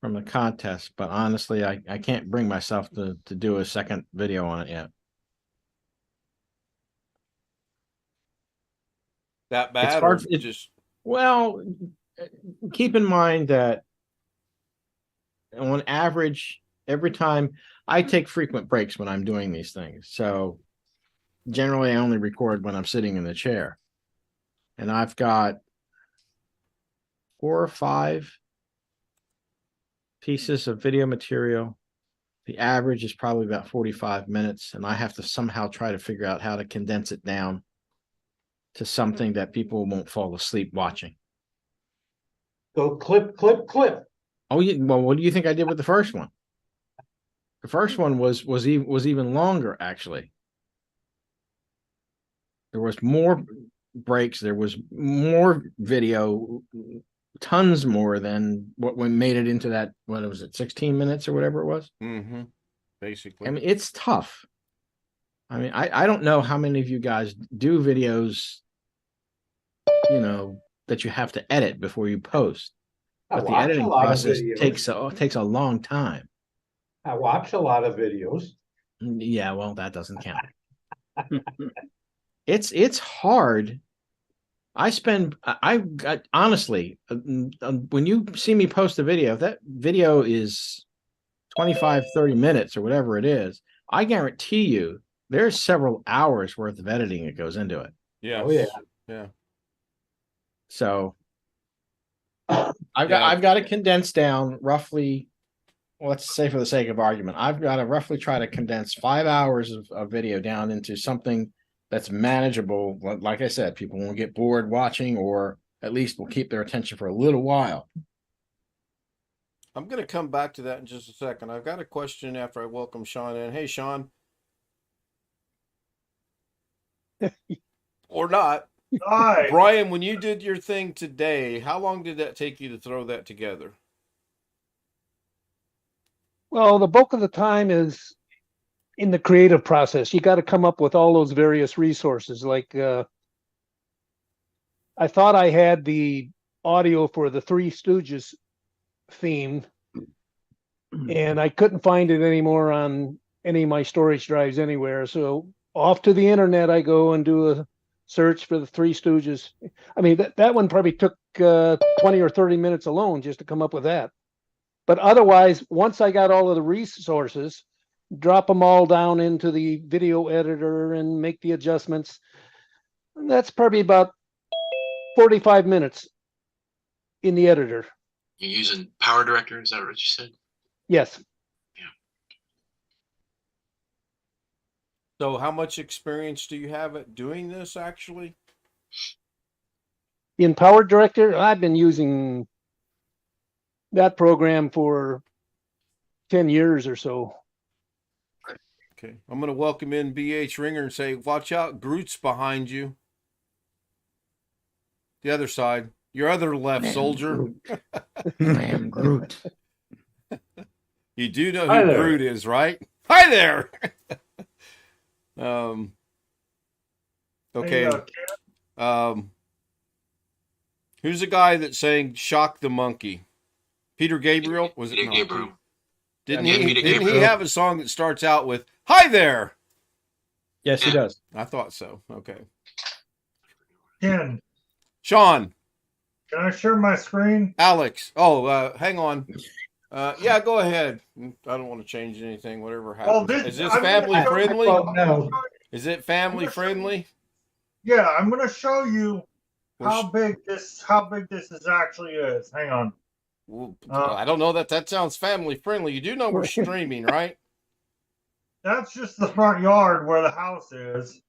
from the contest, but honestly, I can't bring myself to do a second video on it yet. That bad? It's hard. Well, keep in mind that on average, every time I take frequent breaks when I'm doing these things. So generally, I only record when I'm sitting in the chair. And I've got 4 or 5 pieces of video material. The average is probably about 45 minutes, and I have to somehow try to figure out how to condense it down to something that people won't fall asleep watching. Go clip, clip, clip. Oh, yeah. Well, what do you think I did with the first one? The first one was even longer, actually. There was more breaks. There was more video, tons more than what we made it into that. What was it, 16 minutes or whatever it was? Mm-hmm. Basically. I mean, it's tough. I mean, I don't know how many of you guys do videos, that you have to edit before you post. But the editing process takes a long time. I watch a lot of videos. Yeah, well, that doesn't count. It's hard. Honestly, when you see me post a video, if that video is 25, 30 minutes or whatever it is, I guarantee you there's several hours worth of editing that goes into it. Yeah. Oh, yeah. Yeah. So I've got to condense down roughly, let's say for the sake of argument, I've got to roughly try to condense 5 hours of video down into something that's manageable. Like I said, people won't get bored watching, or at least will keep their attention for a little while. I'm going to come back to that in just a second. I've got a question after I welcome Sean in. Hey, Sean. Or not. Hi. Brian, when you did your thing today, how long did that take you to throw that together? Well, the bulk of the time is in the creative process. You got to come up with all those various resources. Like I thought I had the audio for the Three Stooges theme, and I couldn't find it anymore on any of my storage drives anywhere. So off to the internet I go and do a search for the Three Stooges. I mean, that one probably took 20 or 30 minutes alone just to come up with that. But otherwise, once I got all of the resources, drop them all down into the video editor and make the adjustments. And that's probably about 45 minutes in the editor. You're using Power Director, is that what you said? Yes. So how much experience do you have at doing this, actually? In Power Director, I've been using that program for 10 years or so. Okay. I'm going to welcome in BH Ringer and say, watch out, Groot's behind you. The other side. Your other left, soldier. Man, Groot. You do know who Groot is, right? Hi there. Okay. Who's the guy that's saying "shock the monkey"? Peter Gabriel? Was it? Gabriel. Didn't he have a song that starts out with "Hi there"? Yes, he does. I thought so. Okay. Ken, Sean. can I share my screen? Alex. Oh, hang on. Yeah, go ahead. I don't want to change anything. Whatever happens. Well, Is this family friendly? No. Is it family friendly? Yeah, I'm going to show you how big this actually is. Hang on. Well, I don't know that sounds family friendly. You do know we're streaming, right? That's just the front yard where the house is.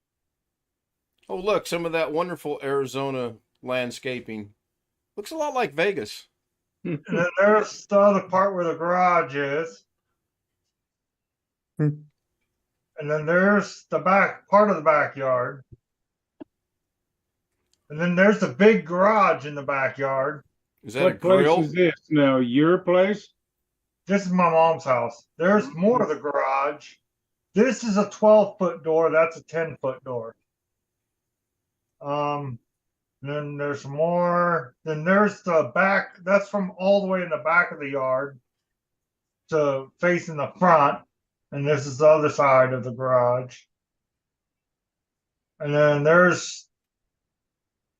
Oh, look, some of that wonderful Arizona landscaping. Looks a lot like Vegas. And then there's the other part where the garage is. And then there's the back part of the backyard. And then there's the big garage in the backyard. Is that What a grill? place is this now? Your place? This is my mom's house. There's more of the garage. This is a 12-foot door. That's a 10-foot door. Then there's more. Then there's the back. That's from all the way in the back of the yard to facing the front. And this is the other side of the garage. And then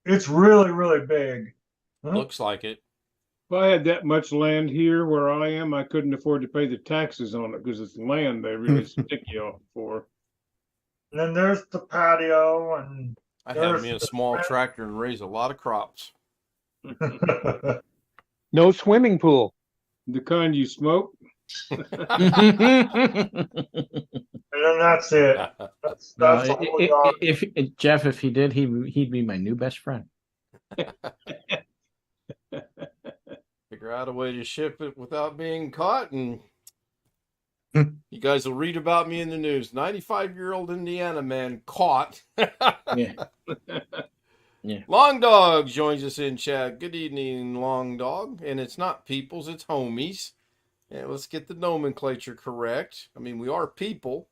it's really, really big. Looks like it. If I had that much land here where I am, I couldn't afford to pay the taxes on it because it's land they really stick you off for. And then there's the patio, and I have me a small tractor and raise a lot of crops. No swimming pool. The kind you smoke? And then that's it. That's No, the whole yard. if Jeff, if he did, he'd be my new best friend. Figure out a way to ship it without being caught, and you guys will read about me in the news. 95-year-old Indiana man caught. Yeah. Yeah. Long Dog joins us in chat. Good evening, Long Dog. And it's not peoples, it's homies. And let's get the nomenclature correct. I mean, we are people,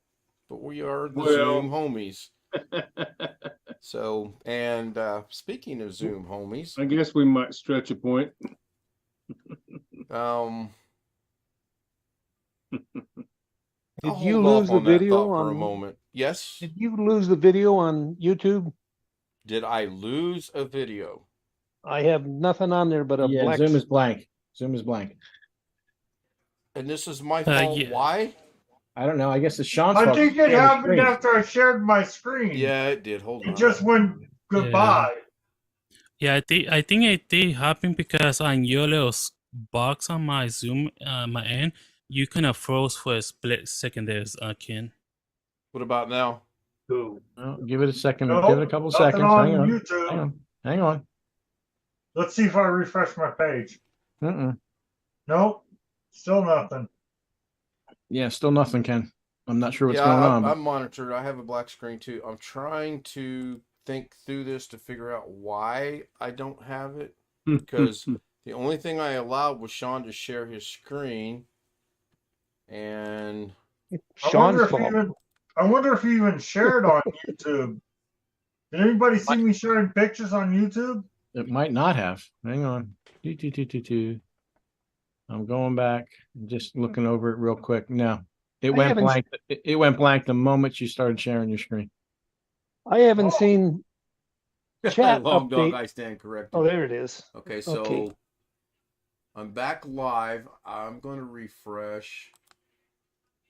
but we are the Zoom homies. So, and speaking of Zoom homies, I guess we might stretch a point. Did you lose the video for a moment? Yes. Did you lose the video on YouTube? Did I lose a video? I have nothing on there but a black. Zoom is blank. Zoom is blank. And this is my fault. Yeah. Why? I don't know. I guess it's Sean's I fault. think it happened after I shared my screen. Yeah, it did. Hold on. It just went goodbye. Yeah, I think it did happen because on your little box on my Zoom, my end, you kind of froze for a split second there, Ken. What about now? Who? Well, give it a second. Nope, give it a couple nothing seconds. on Hang on. YouTube. Hang on. Hang on. Let's see if I refresh my page. Nope, still nothing. Yeah, still nothing, Ken. I'm not sure what's Yeah, going on. I'm monitored. I have a black screen too. I'm trying to think through this to figure out why I don't have it. Because the only thing I allowed was Sean to share his screen. And Sean's fault. I wonder if you even shared on YouTube. Did anybody see me sharing pictures on YouTube? It might not have. Hang on. I'm going back, just looking over it real quick. No, it went blank. It went blank the moment you started sharing your screen. I haven't seen chat Long update. Dog, I stand corrected. Oh, there it is. Okay, so I'm back live. I'm going to refresh.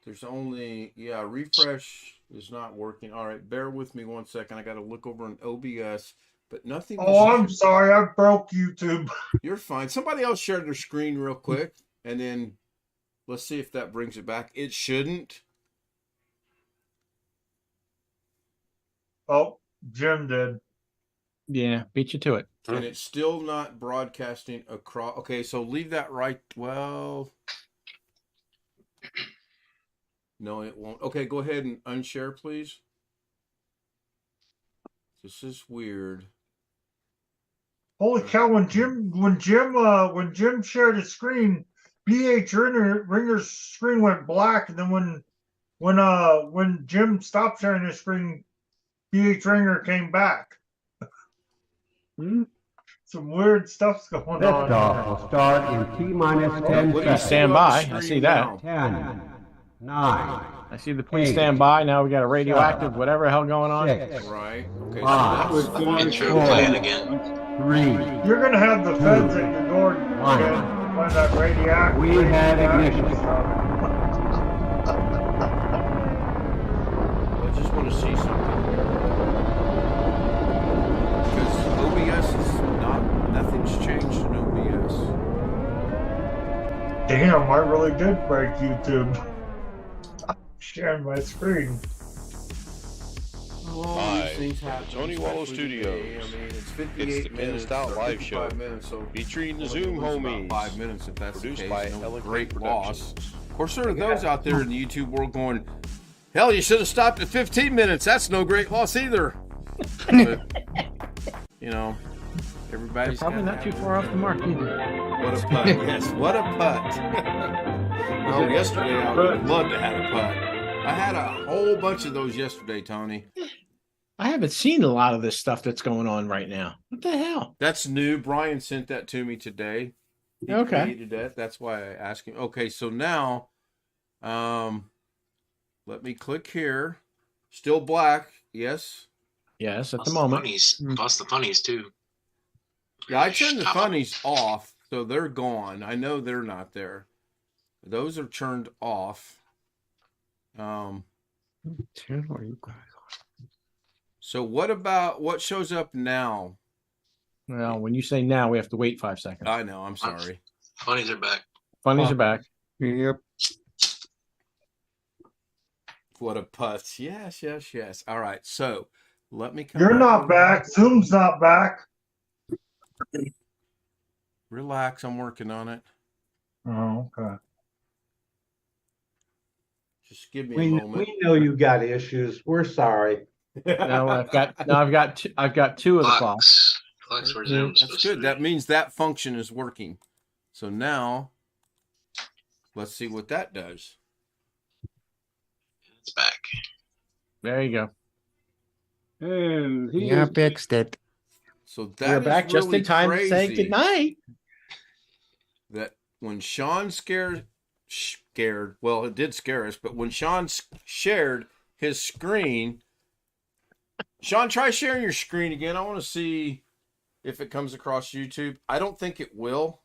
There's only, refresh is not working. All right, bear with me 1 second. I got to look over on OBS, but nothing. Oh, I'm sorry. I broke YouTube. You're fine. Somebody else shared their screen real quick, and then let's see if that brings it back. It shouldn't. Oh, Jim did. Yeah, beat you to it. And it's still not broadcasting across. Okay, so leave that right. Well, no, it won't. Okay, go ahead and unshare, please. This is weird. Holy cow! When Jim shared his screen, BH Ringer's screen went black, and then when Jim stopped sharing his screen, BH Ringer came back. Some weird stuff's going on. Liftoff will start in T-minus 10 seconds. Stand by. I see that. 10, 9. I see the please stand by. Now we got a radioactive, whatever the hell going on. 6, Right. Okay. 5, Intro playing again. 3. You're gonna have the feds at your door again when that radioactive. We have ignition. I just want to see something. Because OBS is nothing's changed in OBS. Damn, I really did break YouTube. Sharing my screen. Oh, Live these things from happen, Tony Wallo especially today. Studios. I mean, it's It's 58 the Ken minutes Stout or Live Show, 55 minutes, so featuring the only Zoom lose about homies. 5 minutes if that's Produced the by case. No LK great loss. Productions. Of course, there are those out there in the YouTube world going, hell, you should have stopped at 15 minutes. That's no great loss either. But, you know, everybody's Probably gotta not too have far off the mark either. What a putt. Yes, what a putt. Oh, yesterday I would have loved to have a putt. I had a whole bunch of those yesterday, Tony. I haven't seen a lot of this stuff that's going on right now. What the hell? That's new. Brian sent that to me today. He Okay. created that. That's why I asked him. Okay, so now, let me click here. Still black. Yes. Yes, at Plus the moment. funnies, plus the funnies too. Yeah, I turned the Stop. funnies off, so they're gone. I know they're not there. Those are turned off. So what shows up now? Well, when you say now, we have to wait 5 seconds. I know. I'm sorry. Funnies are back. Funnies are back. Yep. What a putt. Yes, yes, yes. All right. So let me come You're back not over back. here. Zoom's not back. Relax. I'm working on it. Oh, okay. Just give me a We moment. know you got issues. We're sorry. No, I've got two of the clocks. Clocks were Zoom. That's good. That means that function is working. So now let's see what that does. It's back. There you go. And he Yeah, is fixed it. So that We're is back just really in time to say crazy goodnight. that when Sean scared, well, it did scare us, but when Sean shared his screen, Sean, try sharing your screen again. I want to see if it comes across YouTube. I don't think it will,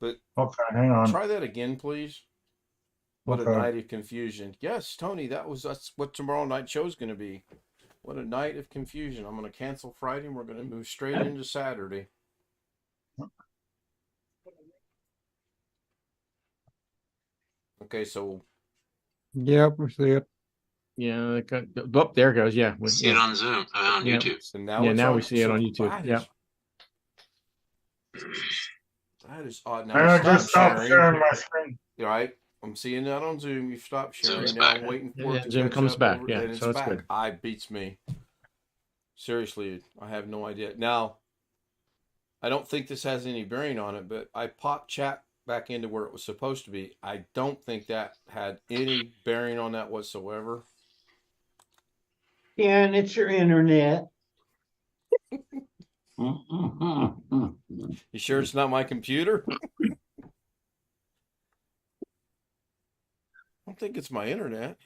but Okay, hang on. try that again, please. What Okay. a night of confusion. Yes, Tony, that's what tomorrow night show is going to be. What a night of confusion. I'm going to cancel Friday and we're going to move straight into Saturday. Okay, so Yep, we see it. Yeah, oh, there it goes. Yeah, See it on Zoom, on Yeah. YouTube. so now Yeah, it's now on, we see it so on YouTube. that Yeah. That is odd. Now I stop just stopped sharing. sharing my screen. All right, I'm seeing that on Zoom. You stopped sharing. Zoom's Now back. I'm waiting for Yeah, it to Zoom catch comes up back. over- Yeah, and it's so it's back. good. Beats me. Seriously, I have no idea. Now, I don't think this has any bearing on it, but I popped chat back into where it was supposed to be. I don't think that had any bearing on that whatsoever. Yeah, and it's your internet. You sure it's not my computer? I don't think it's my internet.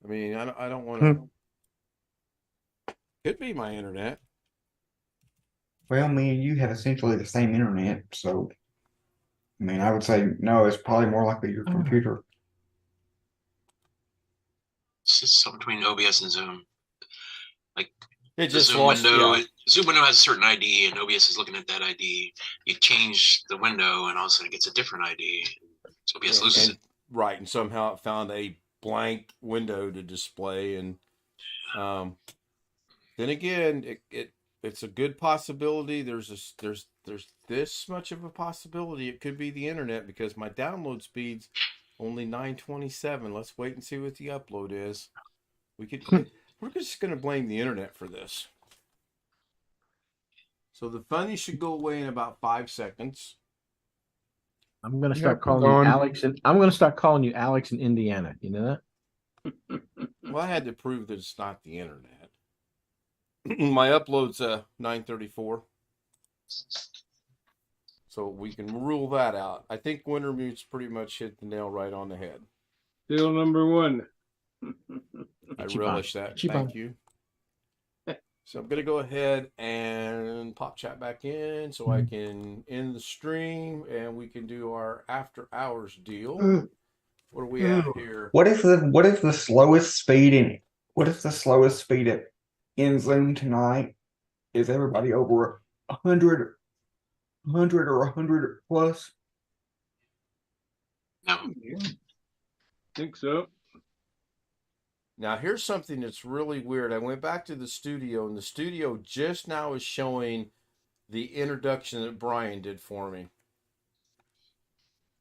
I mean, I don't want to. Could be my internet. Well, me and you have essentially the same internet, so I mean, I would say no. It's probably more likely your computer. It's something between OBS and Zoom. Like It the just Zoom lost. window, Yeah. Zoom window has a certain ID, and OBS is looking at that ID. You change the window, and all of a sudden it gets a different ID. So OBS loses it. Right, and somehow it found a blank window to display, and then again, it's a good possibility. There's this much of a possibility it could be the internet because my download speed's only 927. Let's wait and see what the upload is. We're just going to blame the internet for this. So the funny should go away in about 5 seconds. I'm gonna start calling you Alex, and I'm gonna start calling you Alex in Indiana. You know that? Well, I had to prove that it's not the internet. My upload's 934. So we can rule that out. I think Wintermute's pretty much hit the nail right on the head. still number one. I Cheap relish on. that. Cheap Thank on. you. So I'm going to go ahead and pop chat back in so I can end the stream and we can do our after hours deal. What are we at here? What if the slowest speed in Zoom tonight is everybody over 100 100 or 100 plus? No. Yeah. Think so. Now, here's something that's really weird. I went back to the studio, and the studio just now is showing the introduction that Brian did for me.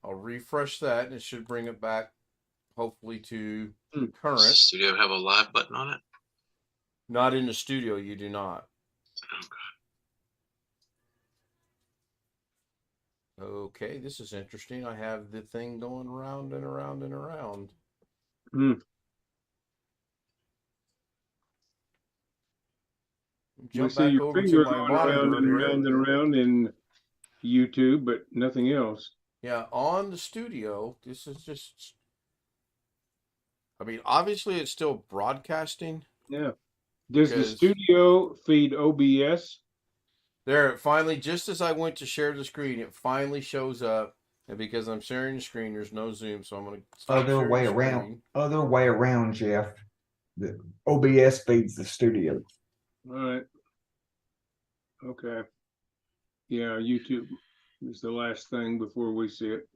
I'll refresh that, and it should bring it back, hopefully, to current. Does the studio have a live button on it? Not in the studio, you do not. Okay, this is interesting. I have the thing going around and around and around. We Jump see back your over to finger my going monitor around and here. around and around in YouTube, but nothing else. Yeah, on the studio, this is just... I mean, obviously it's still broadcasting. Yeah. Does the because- studio feed OBS? There, it finally, just as I went to share the screen, it finally shows up. And because I'm sharing the screen, there's no Zoom, so I'm going to stop Other sharing way the around. screen. Other way around, Jeff. The OBS feeds the studio. All right. Okay. Yeah, YouTube is the last thing before we see it.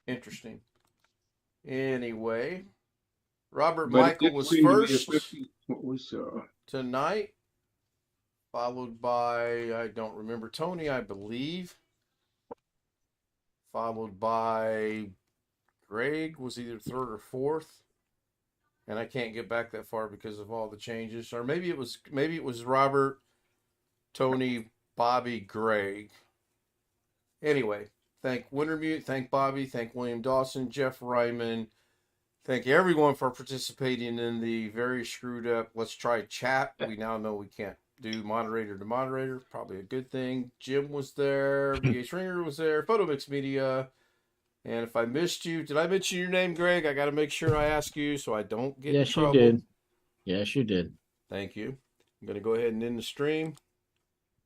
Interesting. Anyway, Robert But it Michael did was seem to be first affecting what we saw. tonight, followed by, I don't remember, Tony, I believe. Followed by Greg was either third or fourth. And I can't get back that far because of all the changes. Or maybe it was Robert, Tony, Bobby, Greg. Anyway, thank Wintermute, thank Bobby, thank William Dawson, Jeff Ryman. Thank everyone for participating in the very screwed up Let's Try Chat. We now know we can't do moderator to moderator. Probably a good thing. Jim was there. VH Ringer was there. Photo Mix Media. And if I missed you, did I mention your name, Greg? I got to make sure I ask you so I don't get in Yes, you trouble. did. Yes, you did. Thank you. I'm going to go ahead and end the stream.